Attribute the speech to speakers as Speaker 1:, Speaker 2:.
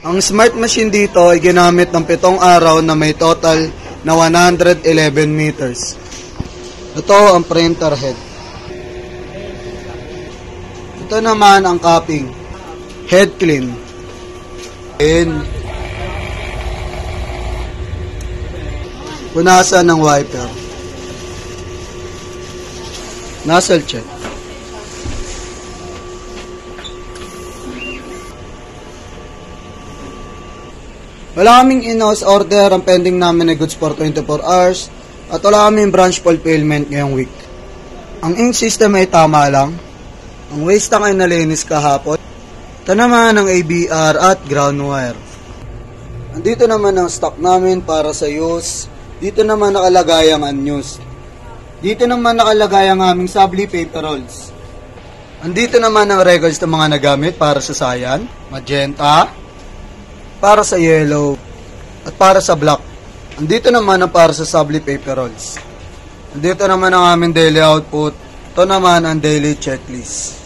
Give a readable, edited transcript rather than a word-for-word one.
Speaker 1: Ang smart machine dito ay ginamit ng 7 araw na may total na 111 meters. Ito ang printer head. Ito naman ang cupping. Head clean. And punasan ng wiper. Nozzle check. Wala kaming in-house order, ang pending namin ay goods for 24 hours at wala kaming branch fulfillment ngayong week. Ang ink system ay tama lang. Ang waste tank ay nalinis kahapon. Ito naman ang ABR at ground wire. Andito naman ang stock namin para sa use. Dito naman nakalagay ang unused. Dito naman nakalagay ang aming sabli paper rolls. Andito naman ang records ng mga nagamit para sa cyan, magenta, para sa yellow, at para sa black. Andito naman ang para sa sabli paper rolls. Andito naman ang aming daily output. Ito naman ang daily checklist.